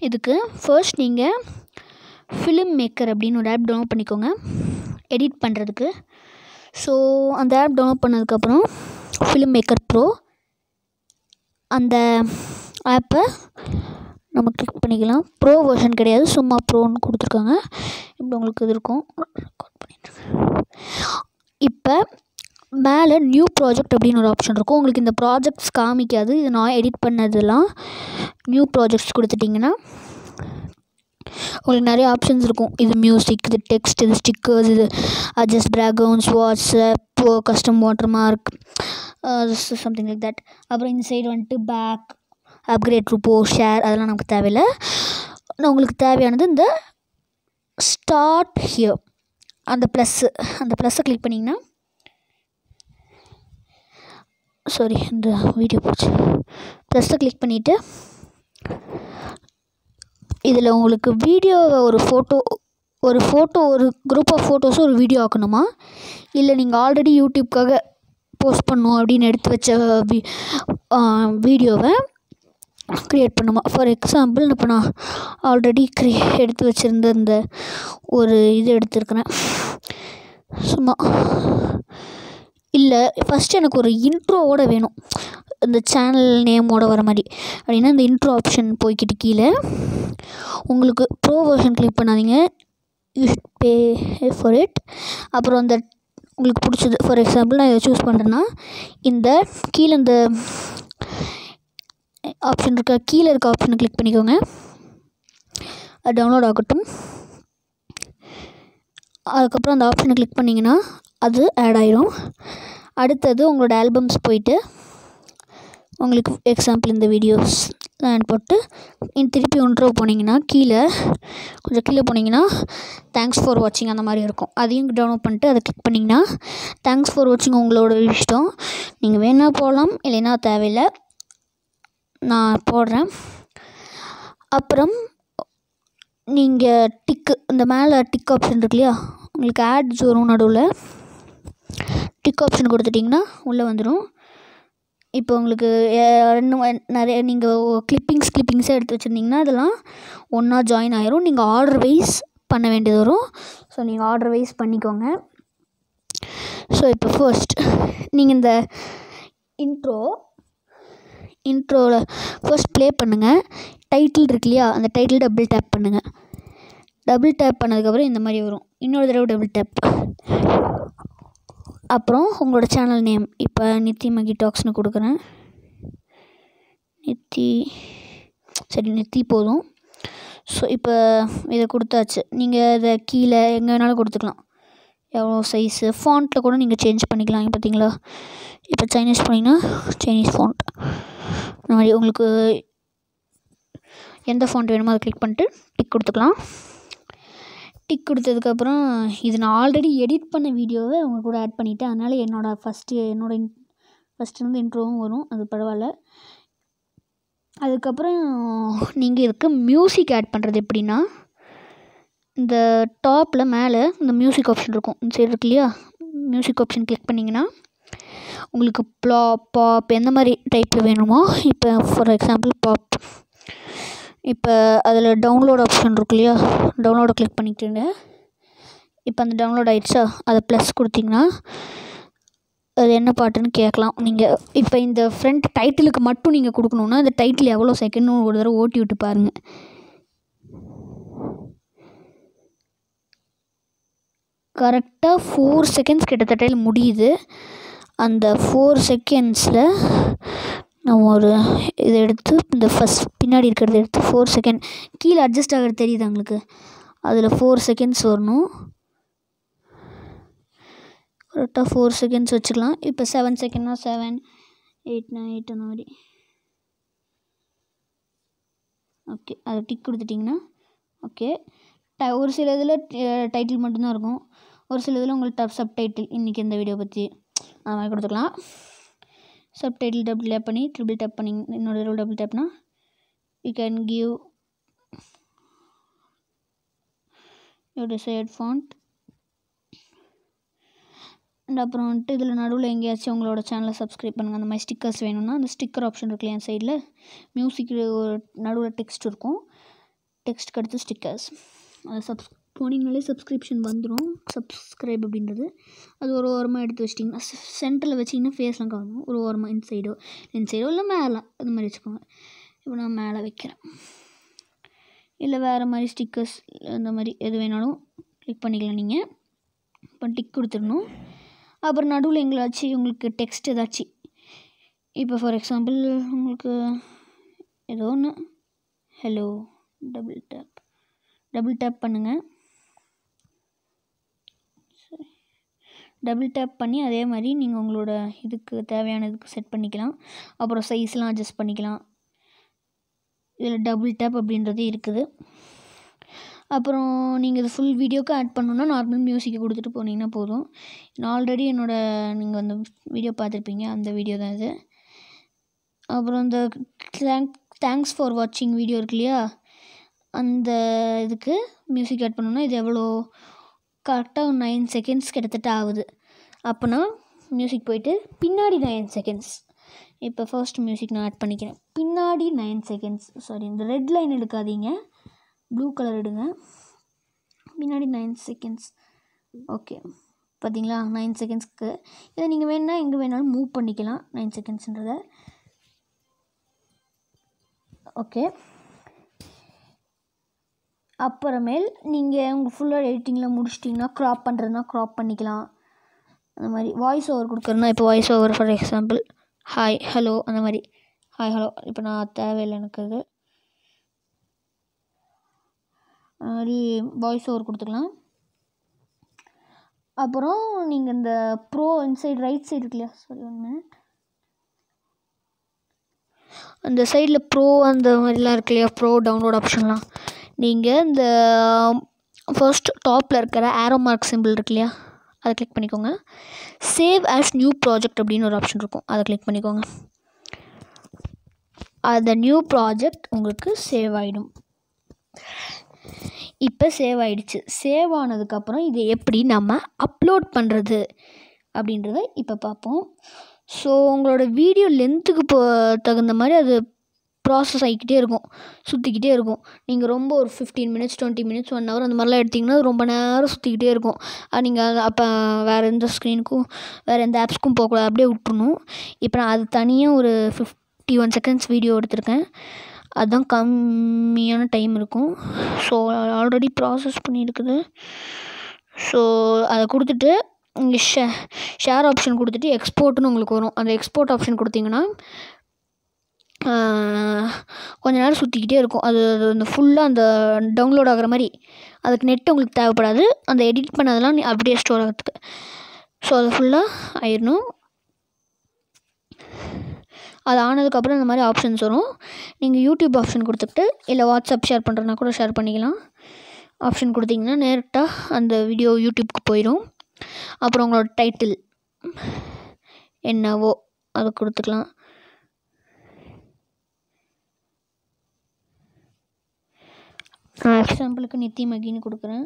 இதுக்கு ஃபர்ஸ்ட் நீங்கள் film maker அப்படின்னு ஒரு ஆப் டவுன்லோட் பண்ணிக்கோங்க எடிட் பண்ணுறதுக்கு. ஸோ அந்த ஆப் டவுன்லோட் பண்ணதுக்கப்புறம் ஃபிலிம் மேக்கர் ப்ரோ அந்த ஆப்பை நம்ம கிளிக் பண்ணிக்கலாம். ப்ரோ வெர்ஷன் கிடையாது, சும்மா ப்ரோன்னு கொடுத்துருக்காங்க. இப்படி உங்களுக்கு இது இருக்கும். இப்போ மேலே நியூ ப்ராஜெக்ட் அப்படின்னு ஒரு ஆப்ஷன் இருக்கும். உங்களுக்கு இந்த ப்ராஜெக்ட்ஸ் காமிக்காது. இது நான் எடிட் பண்ணதெல்லாம் நியூ ப்ராஜெக்ட்ஸ் கொடுத்துட்டிங்கன்னா உங்களுக்கு நிறைய ஆப்ஷன்ஸ் இருக்கும். இது மியூசிக், இது டெக்ஸ்ட், இது ஸ்டிக்கர்ஸ், இது adjust backgrounds, WhatsApp, custom watermark, something like that. அப்புறம் இந்த சைடு வந்துட்டு back, upgrade to post, share, அதெல்லாம் நமக்கு தேவையில்லை. உங்களுக்கு தேவையானது இந்த ஸ்டார்ட் ஹியர் அந்த ப்ளஸ்ஸை கிளிக் பண்ணிங்கன்னா இந்த வீடியோ போச்சு. ப்ளஸ்ஸை கிளிக் பண்ணிவிட்டு இதில் உங்களுக்கு வீடியோவை ஒரு ஃபோட்டோ ஒரு குரூப் ஆஃப் ஃபோட்டோஸும் ஒரு வீடியோ ஆக்கணுமா, இல்லை நீங்கள் ஆல்ரெடி யூடியூப்காக போஸ்ட் பண்ணணும் அப்படின்னு எடுத்து வச்ச வீடியோவை க்ரியேட் பண்ணுமா. ஃபார் எக்ஸாம்பிள் இப்போ நான் ஆல்ரெடி எடுத்து வச்சுருந்த இந்த ஒரு இது எடுத்துருக்கிறேன். சும்மா இல்லை, ஃபஸ்ட்டு எனக்கு ஒரு இன்ட்ரோவோடு வேணும், இந்த சேனல் நேமோட வர மாதிரி. அப்படின்னா இந்த இன்ட்ரோ ஆப்ஷன் போய்கிட்டு கீழே உங்களுக்கு ப்ரோ வெர்ஷன் கிளிக் பண்ணாதீங்க, you should pay for it. அப்புறம் அந்த உங்களுக்கு பிடிச்சது, ஃபார் எக்ஸாம்பிள் நான் இதை சூஸ் பண்ணுறேன்னா இந்த கீழே இந்த ஆப்ஷன் கீழே இருக்க ஆப்ஷனை கிளிக் பண்ணிக்கோங்க. அது டவுன்லோட் ஆகட்டும். அதுக்கப்புறம் அந்த ஆப்ஷனை கிளிக் பண்ணிங்கன்னா அது ஆட் ஆயிடும். அடுத்தது உங்களோட ஆல்பம்ஸ் போயிட்டு உங்களுக்கு எக்ஸாம்பிள் இந்த வீடியோஸ் போட்டு திருப்பி ஒன்றரை போனீங்கன்னா கொஞ்சம் கீழே போனீங்கன்னா தேங்க்ஸ் ஃபார் வாட்சிங் அந்த மாதிரி இருக்கும். அதையும் டவுன்லோட் பண்ணிட்டு அதை கிளிக் பண்ணிங்கன்னா தேங்க்ஸ் ஃபார் வாட்சிங் உங்களோட இஷ்டம். நீங்கள் வேணால் போடலாம், இல்லைன்னா தேவையில்லை, நான் போடுறேன். அப்புறம் நீங்கள் இந்த மேலே டிக் ஆப்ஷன் இருக்கு இல்லையா, உங்களுக்கு ஆட்ஸ் வரும், நடுவில் டிக் ஆப்ஷன் கொடுத்துட்டிங்கன்னா உள்ளே வந்துடும். இப்போ உங்களுக்கு நிறைய நீங்கள் கிளிப்பிங்ஸாக எடுத்து வச்சுருந்தீங்கன்னா அதெல்லாம் ஒன்றா ஜாயின் ஆயிரும். நீங்கள் ஆர்டர் வைஸ் பண்ண வேண்டியது வரும். ஸோ நீங்கள் ஆர்டர் வைஸ் பண்ணிக்கோங்க. ஸோ இப்போ ஃபர்ஸ்ட் நீங்கள் இந்த இன்ட்ரோவில் ஃபர்ஸ்ட் ப்ளே பண்ணுங்கள். டைட்டில் இருக்கு இல்லையா, அந்த டைட்டில் டபுள் டேப் பண்ணுங்கள். டபுள் டேப் பண்ணதுக்கப்புறம் இந்த மாதிரி வரும். இன்னொரு தடவை டபுள் டேப், அப்புறம் உங்களோட சேனல் நேம் இப்போ நித்தி மகி டாக்ஸ்னு கொடுக்குறேன். நித்தி போதும். ஸோ இப்போ இதை கொடுத்தாச்சு. நீங்கள் இதை கீழே எங்கே வேணாலும் கொடுத்துக்கலாம், எவ்வளோ சைஸு. ஃபாண்ட்டில் கூட நீங்கள் சேஞ்ச் பண்ணிக்கலாம். பார்த்தீங்களா, இப்போ சைனீஸ் பண்ணிங்கன்னா சைனீஸ் ஃபாண்ட், இந்த மாதிரி உங்களுக்கு எந்த ஃபாண்ட் வேணுமோ அதை கிளிக் பண்ணிட்டு டிக் கொடுத்துக்கலாம். டிக் கொடுத்ததுக்கப்புறம் இது நான் ஆல்ரெடி எடிட் பண்ண வீடியோவை அவங்க கூட ஆட் பண்ணிவிட்டேன். அதனால் என்னோடய ஃபஸ்ட்டு இன்ட்ரோவும் வரும், அது பரவாயில்ல. அதுக்கப்புறம் நீங்கள் இதுக்கு மியூசிக் ஆட் பண்ணுறது எப்படின்னா, இந்த டாப்பில் மேலே இந்த மியூசிக் ஆப்ஷன் இருக்கும், இந்த சைடு இருக்கு இல்லையா, மியூசிக் ஆப்ஷன் கிளிக் பண்ணிங்கன்னா உங்களுக்கு பாப் எந்த மாதிரி டைப்பில் வேணுமோ, இப்போ ஃபார் எக்ஸாம்பிள் பாப். இப்போ அதில் டவுன்லோட் ஆப்ஷன் இருக்கு இல்லையா, டவுன்லோடை கிளிக் பண்ணிக்கிட்டுங்க. இப்போ அந்த டவுன்லோட் ஆகிடுச்சா, அதை ப்ளஸ் கொடுத்திங்கன்னா அது என்ன பாட்டுன்னு கேட்கலாம். நீங்கள் இப்போ இந்த ஃப்ரண்ட் டைட்டிலுக்கு மட்டும் நீங்கள் கொடுக்கணுன்னா இந்த டைட்டில் எவ்வளோ செகண்ட்னு ஒரு தடவை ஓட்டி விட்டு பாருங்கள். கரெக்டாக 4 செகண்ட்ஸ் கிட்டத்தட்ட முடியுது. அந்த 4 செகண்ட்ஸில் நான் ஒரு இதை எடுத்து இந்த ஃபஸ்ட் பின்னாடி இருக்கிறத எடுத்து 4 செகண்ட் கீழே அட்ஜஸ்ட் ஆகிறது தெரியுது உங்களுக்கு, அதில் 4 செகண்ட்ஸ் வரணும். கரெக்டாக 4 செகண்ட்ஸ் வச்சுக்கலாம். இப்போ 7 செகண்ட்னா 7, 8னா 8 அந்த மாதிரி. ஓகே, அதை டிக் கொடுத்துட்டிங்கன்னா ஓகே. ஒரு சில இதில் டைட்டில் மட்டும்தான் இருக்கும், ஒரு சில இதில் உங்களுக்கு சப்டைட்டில் இன்றைக்கி இந்த வீடியோ பற்றி அந்த மாதிரி கொடுத்துக்கலாம். சப்டைட்டில் டபுள் டேப் பண்ணி ட்ரிபிள் டேப் பண்ணி இன்னொரு தடவை டபுள் டேப்னா you can give you decide font. And அப்புறம் வந்துட்டு இதில் நடுவில் எங்கேயாச்சும் உங்களோட சேனலை சப்ஸ்கிரைப் பண்ணுங்கள். அந்த மாதிரி ஸ்டிக்கர்ஸ் வேணும்னா அந்த ஸ்டிக்கர் ஆப்ஷன் இருக்குல்லையா, என் சைடில் மியூசிக் ஒரு நடுவில் டெக்ஸ்ட் இருக்கும், டெக்ஸ்ட்டுக்கு அடுத்து ஸ்டிக்கர்ஸ். அது போனீங்கனாலே சப்ஸ்கிரிப்ஷன் வந்துடும். சப்ஸ்கிரைப் அப்படின்றது அது ஒரு ஓரமாக எடுத்து வச்சிட்டிங்கன்னா சென்டரில் வச்சிங்கன்னா ஃபேஸ்லாம் காணும். ஒரு ஓரமாக இன்சைடோ இல்லை மேலே அது மாதிரி வச்சுக்கோங்க. இப்போ நான் மேலே வைக்கிறேன். இல்லை வேறு மாதிரி ஸ்டிக்கர்ஸ் இந்த மாதிரி எது வேணாலும் கிளிக் பண்ணிக்கலாம். நீங்கள் இப்போ டிக் கொடுத்துடணும். அப்புறம் நடுவில் எங்கேயாச்சும் உங்களுக்கு டெக்ஸ்ட் ஏதாச்சும் இப்போ ஃபார் எக்ஸாம்பிள் உங்களுக்கு ஏதோ ஒன்று ஹலோ டபுள் டேப் பண்ணுங்கள். டபுள் டேப் பண்ணி அதே மாதிரி நீங்கள் உங்களோட இதுக்கு தேவையானதுக்கு செட் பண்ணிக்கலாம். அப்புறம் சைஸ்லாம் அட்ஜஸ்ட் பண்ணிக்கலாம். இதில் டபுள் டேப் அப்படின்றது இருக்குது. அப்புறம் நீங்கள் இது ஃபுல் வீடியோக்கு ஆட் பண்ணணுன்னா நார்மல் மியூசிக்கை கொடுத்துட்டு போனீங்கன்னா போதும். நான் ஆல்ரெடி நீங்கள் அந்த வீடியோ பார்த்துருப்பீங்க, அந்த வீடியோ தான் இது. அப்புறம் இந்த தேங்க்ஸ் ஃபார் வாட்சிங் வீடியோ இருக்கு இல்லையா, அந்த இதுக்கு மியூசிக் ஆட் பண்ணணுன்னா இது எவ்வளோ கரெக்டாக ஒரு 9 செகண்ட்ஸ் கிட்டத்தட்ட ஆகுது. அப்போனா மியூசிக் போயிட்டு பின்னாடி 9 செகண்ட்ஸ். இப்போ ஃபர்ஸ்ட் மியூசிக் நான் ஆட் பண்ணிக்கிறேன். பின்னாடி 9 செகண்ட்ஸ். சாரி, இந்த ரெட் லைன் எடுக்காதீங்க, ப்ளூ கலர் எடுங்க. பின்னாடி 9 செகண்ட்ஸ். ஓகே, பார்த்தீங்களா 9 செகண்ட்ஸ்க்கு. இதை நீங்கள் வேணுன்னா எங்கே வேணாலும் மூவ் பண்ணிக்கலாம் 9 செகண்ட்ஸ்ன்றதை. ஓகே, அப்புறமேல் நீங்கள் உங்கள் ஃபுல்லாக எடிட்டிங்கில் முடிச்சிட்டிங்கன்னா க்ராப் பண்ணுறதுனா க்ராப் பண்ணிக்கலாம். அந்த மாதிரி வாய்ஸ் ஓவர் கொடுக்குறதுனா இப்போ voice over for example hi hello அந்த மாதிரி ஹாய் ஹலோ இப்போ நான் தேவையில்லை எனக்கு அது மாதிரி வாய்ஸ் ஓவர் கொடுத்துக்கலாம். அப்புறம் நீங்கள் இந்த ப்ரோ இன்சைட் ரைட் சைடு இருக்கு இல்லையா, சாரி 1 மினிட், அந்த சைடில் ப்ரோ அந்த மாதிரிலாம் இருக்கு இல்லையா, ப்ரோ டவுன்லோட் ஆப்ஷன்லாம், நீங்கள் இந்த ஃபர்ஸ்ட் டாப்பில் இருக்கிற ஆரோ மார்க் சிம்பிள் இருக்கு இல்லையா, அதை கிளிக் பண்ணிக்கோங்க. சேவ் ஆஸ் நியூ ப்ராஜெக்ட் அப்படின்னு ஒரு ஆப்ஷன் இருக்கும், அதை கிளிக் பண்ணிக்கோங்க. அந்த நியூ ப்ராஜெக்ட் உங்களுக்கு சேவ் ஆகிடும். இப்போ சேவ் ஆகிடுச்சு. சேவ் ஆனதுக்கப்புறம் இதை எப்படி நம்ம அப்லோட் பண்ணுறது அப்படின்றத இப்போ பார்ப்போம். ஸோ உங்களோட வீடியோ லென்த்துக்கு தகுந்த மாதிரி அது ப்ராசஸ் ஆகிக்கிட்டே இருக்கும், சுற்றிக்கிட்டே இருக்கும். நீங்கள் ரொம்ப ஒரு 15 மினிட்ஸ் 20 மினிட்ஸ் 1 ஹவர் அந்த மாதிரிலாம் எடுத்திங்கன்னா ரொம்ப நேரம் சுற்றிக்கிட்டே இருக்கும். நீங்கள் அப்போ வேறு எந்த ஸ்க்ரீனுக்கும் வேறு எந்த ஆப்ஸ்க்கும் போகக்கூடாது, அப்படியே விட்டுறணும். இப்போ நான் அது தனியாக ஒரு 51 செகண்ட்ஸ் வீடியோ எடுத்திருக்கேன். அதுதான் கம்மியான டைம் இருக்கும். ஸோ ஆல்ரெடி ப்ராசஸ் பண்ணியிருக்குது. ஸோ அதை கொடுத்துட்டு இங்கே ஷேர் ஆப்ஷன் கொடுத்துட்டு எக்ஸ்போர்ட்னு உங்களுக்கு வரும். அந்த எக்ஸ்போர்ட் ஆப்ஷன் கொடுத்திங்கன்னா கொஞ்ச நேரம் சுற்றிக்கிட்டே இருக்கும். அது அந்த ஃபுல்லாக அந்த டவுன்லோட் ஆகிற மாதிரி. அதுக்கு நெட் உங்களுக்கு தேவைப்படாது, அந்த எடிட் பண்ணதெல்லாம் அப்படியே ஸ்டோர் ஆகிறதுக்கு. ஸோ அது ஃபுல்லாக ஆயிடணும். அது ஆனதுக்கப்புறம் இந்த மாதிரி ஆப்ஷன்ஸ் வரும். நீங்கள் யூடியூப் ஆப்ஷன் கொடுத்துட்டு இல்லை வாட்ஸ்அப் ஷேர் பண்ணுறதுனா கூட ஷேர் பண்ணிக்கலாம். ஆப்ஷன் கொடுத்திங்கன்னா நேரட்டாக அந்த வீடியோ யூடியூப்க்கு போயிடும். அப்புறம் உங்களோட டைட்டில் என்னவோ அதை கொடுத்துக்கலாம். நான் எக்ஸாம்பிளுக்கு நித்தி மகின்னு கொடுக்குறேன்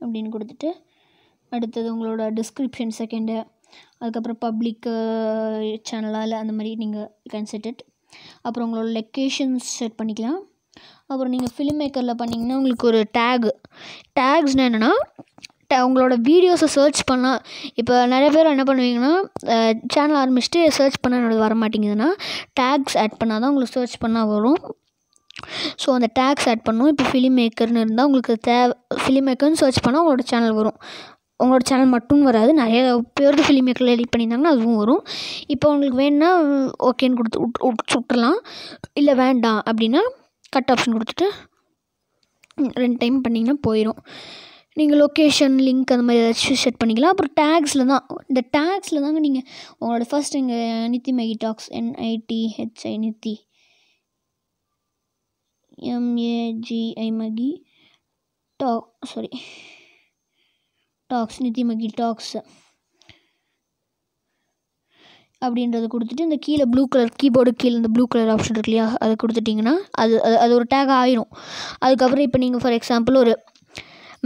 அப்படின்னு கொடுத்துட்டு அடுத்தது உங்களோட டிஸ்கிரிப்ஷன் செகண்டு, அதுக்கப்புறம் பப்ளிக் சேனலாக இல்லை அந்த மாதிரி நீங்கள் கேன் செட் இட். அப்புறம் உங்களோட லொக்கேஷன்ஸ் செட் பண்ணிக்கலாம். அப்புறம் நீங்கள் ஃபிலிம் மேக்கரில் பண்ணிங்கன்னா உங்களுக்கு ஒரு டேக்ஸ்னால் என்னென்னா உங்களோட வீடியோஸை சர்ச் பண்ணால், இப்போ நிறைய பேர் என்ன பண்ணுவீங்கன்னா சேனல் ஆரம்பிச்சுட்டு சர்ச் பண்ண என்னோடது வர மாட்டேங்குதுன்னா டேக்ஸ் ஆட் பண்ணால் தான் உங்களுக்கு சர்ச் பண்ணால் வரும். ஸோ அந்த டேக்ஸ் ஆட் பண்ணணும். இப்போ ஃபிலிம் மேக்கர்னு இருந்தால் உங்களுக்கு ஃபிலிம் மேக்கர்னு சர்ச் பண்ணால் உங்களோட சேனல் வரும். உங்களோட சேனல் மட்டும் வராது, நிறைய பேர் ஃபிலிம் மேக்கரில் எடிட் பண்ணியிருந்தாங்கன்னா அதுவும் வரும். இப்போ உங்களுக்கு வேணுன்னா ஓகேன்னு கொடுத்து சுட்டுறலாம். இல்லை வேண்டாம் அப்படின்னா கட் ஆப்ஷன் கொடுத்துட்டு 2 டைம் பண்ணிங்கன்னா போயிடும். நீங்கள் லொக்கேஷன் லிங்க் அந்த மாதிரி ஏதாச்சும் செட் பண்ணிக்கலாம். அப்புறம் இந்த டேக்ஸில் தாங்க நீங்கள் உங்களோட ஃபர்ஸ்ட் இங்கே நித்தி மகி டாக்ஸ் NITHI நித்தி MAGI மகி டாக்ஸ் நித்தி மகி டாக்ஸ் அப்படின்றத கொடுத்துட்டு இந்த கீழே ப்ளூ கலர் கீபோர்டு கீழே இந்த ப்ளூ கலர் ஆப்ஷன் இருக்கு இல்லையா, அதை கொடுத்துட்டிங்கன்னா அது ஒரு டேக் ஆயிரும். அதுக்கப்புறம் இப்போ நீங்கள் ஃபார் எக்ஸாம்பிள் ஒரு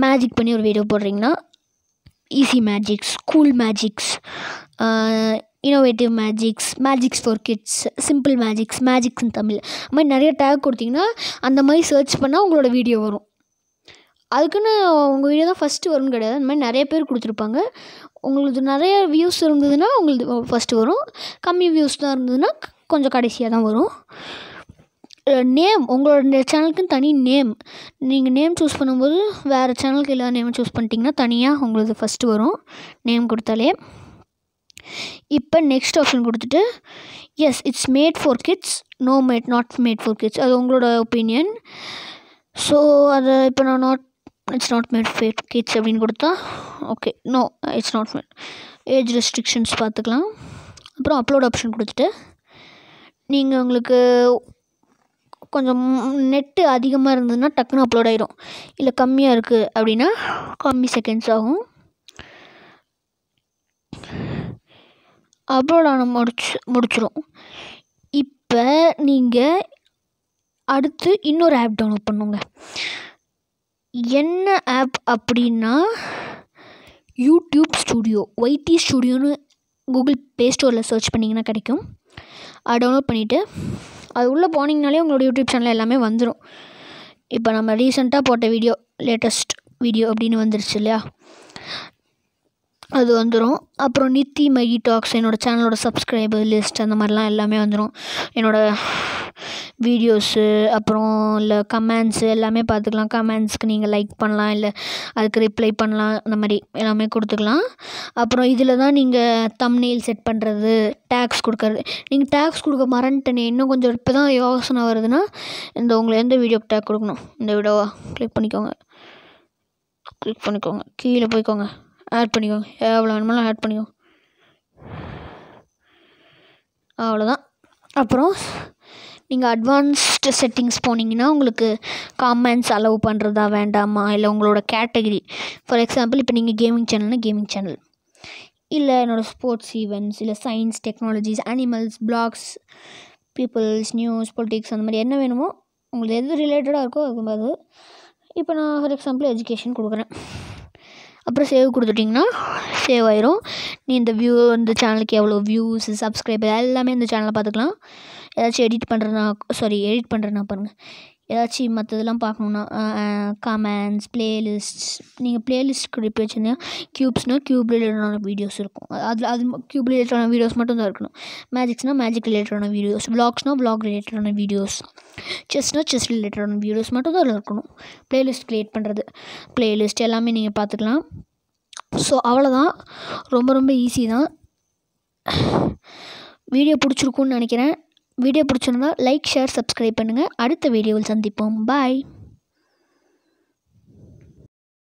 மேஜிக் பண்ணி ஒரு வீடியோ போடுறீங்கன்னா easy magics, cool magics, innovative magics, magics for kids, simple magics, magics in Tamil, அது மாதிரி நிறைய டேக் கொடுத்தீங்கன்னா அந்த மாதிரி சர்ச் பண்ணால் உங்களோட வீடியோ வரும். அதுக்குன்னு உங்கள் வீடியோ தான் ஃபஸ்ட்டு வரும்னு கிடையாது. அந்த மாதிரி நிறைய பேர் கொடுத்துருப்பாங்க. உங்களுக்கு நிறைய வியூஸ் இருந்ததுன்னா உங்களுக்கு ஃபஸ்ட்டு வரும். கம்மி வியூஸ் தான் இருந்ததுன்னா கொஞ்சம் கடைசியாக தான் வரும். நேம், உங்களோட சேனலுக்குன்னு தனி நேம், நீங்கள் நேம் சூஸ் பண்ணும்போது வேறு சேனலுக்கு எல்லா நேம் சூஸ் பண்ணிட்டீங்கன்னா தனியாக உங்களுக்கு ஃபஸ்ட்டு வரும் நேம் கொடுத்தாலே. இப்போ நெக்ஸ்ட் ஆப்ஷன் கொடுத்துட்டு yes it's made for kids, no not made for kids, அது உங்களோட ஒப்பீனியன். ஸோ அதை இப்போ நான் it's not made for kids அப்படின்னு கொடுத்தா okay, no it's not made, age restrictions பார்த்துக்கலாம். அப்புறம் அப்லோட் ஆப்ஷன் கொடுத்துட்டு நீங்கள் உங்களுக்கு கொஞ்சம் நெட்டு அதிகமாக இருந்ததுன்னா டக்குன்னு அப்லோட் ஆகிடும். இல்லை கம்மியாக இருக்குது அப்படின்னா கம்மி செகண்ட்ஸ் ஆகும். அப்லோட் ஆன முடிச்சிடும். இப்போ நீங்கள் அடுத்து இன்னொரு ஆப் டவுன்லோட் பண்ணுங்க. என்ன ஆப் அப்படின்னா யூடியூப் ஸ்டுடியோ, YT ஸ்டுடியோன்னு கூகுள் ப்ளே ஸ்டோரில் சர்ச் பண்ணிங்கன்னா கிடைக்கும். அதை டவுன்லோட் பண்ணிவிட்டு அது உள்ளே போனீங்கனாலே உங்களோட யூடியூப் சேனல் எல்லாமே வந்துடும். இப்போ நம்ம ரீசெண்டாக போட்ட வீடியோ, லேட்டஸ்ட் வீடியோ அப்படின்னு வந்துருச்சு இல்லையா, அது வந்துடும். அப்புறம் நித்தி மைகி டாக்ஸ், என்னோடய சேனலோட சப்ஸ்கிரைபர் லிஸ்ட், அந்த மாதிரிலாம் எல்லாமே வந்துடும். என்னோடய வீடியோஸு, அப்புறம் இல்லை கமெண்ட்ஸு எல்லாமே பார்த்துக்கலாம். கமெண்ட்ஸ்க்கு நீங்கள் லைக் பண்ணலாம், இல்லை அதுக்கு ரிப்ளை பண்ணலாம், அந்த மாதிரி எல்லாமே கொடுத்துக்கலாம். அப்புறம் இதில் தான் நீங்கள் தம்ப்நெயில் செட் பண்ணுறது, டேக்ஸ் கொடுக்கறது. நீங்கள் டேக்ஸ் கொடுக்க மறந்துட்டேனே, இன்னும் கொஞ்சம் இப்போ தான் யோசனை வருதுன்னா உங்களுக்கு எந்த வீடியோக்கு டேக் கொடுக்கணும், இந்த வீடியோவா கிளிக் பண்ணிக்கோங்க, கீழே போய்க்கோங்க, ஆட் பண்ணிக்கோங்க, எவ்வளோ வேணுமாலும் ஆட் பண்ணிக்கோங்க, அவ்வளோதான். அப்புறம் நீங்கள் அட்வான்ஸ்டு செட்டிங்ஸ் போனீங்கன்னா உங்களுக்கு காமெண்ட்ஸ் அலோவ் பண்ணுறதா வேண்டாமா, இல்லை உங்களோட கேட்டகிரி, ஃபார் எக்ஸாம்பிள் இப்போ நீங்கள் கேமிங் சேனல்னால் கேமிங் சேனல், இல்லை என்னோடய ஸ்போர்ட்ஸ் ஈவெண்ட்ஸ், இல்லை science, technologies, animals, blogs, peoples, news, politics, அந்த மாதிரி என்ன வேணுமோ உங்களுக்கு எது ரிலேட்டடாக இருக்கோ அது. இப்போ நான் ஃபார் எக்ஸாம்பிள் எஜுகேஷன் கொடுக்குறேன். அப்புறம் சேவ் கொடுத்துட்டிங்கன்னா சேவ் ஆயிரும். நீ இந்த சேனலுக்கு எவ்வளோ வியூஸ், சப்ஸ்கிரைபர் எல்லாமே இந்த சேனலில் பார்த்துக்கலாம். ஏதாச்சும் எடிட் பண்ணுறேன்னா பாருங்கள், ஏதாச்சும் மற்றதெல்லாம் பார்க்கணுன்னா கமெண்ட்ஸ், ப்ளேலிஸ்ட்ஸ், நீங்கள் ப்ளேலிஸ்ட் குறிப்பு வச்சுருந்தீங்கன்னா க்யூப்ஸ்னால் க்யூப் ரிலேட்டடான வீடியோஸ் இருக்கும். அது க்யூப் ரிலேட்டடான வீடியோஸ் மட்டும் தான் இருக்கணும். மேஜிக்ஸ்னால் மேஜிக் ரிலேட்டடான வீடியோஸ், வ்ளாக்ஸ்னால் வ்ளாக் ரிலேட்டடான வீடியோஸ், செஸ்னால் செஸ் ரிலேட்டடான வீடியோஸ் மட்டும் தான் அதில் இருக்கணும். ப்ளேலிஸ்ட் க்ரியேட் பண்ணுறது, ப்ளேலிஸ்ட் எல்லாமே நீங்கள் பார்த்துக்கலாம். ஸோ அவ்வளோதான், ரொம்ப ரொம்ப ஈஸி தான். வீடியோ பிடிச்சிருக்குன்னு நினைக்கிறேன். வீடியோ பிடிச்சிருந்தா லைக், ஷேர், சப்ஸ்கிரைப் பண்ணுங்கள். அடுத்த வீடியோவில் சந்திப்போம். பாய்.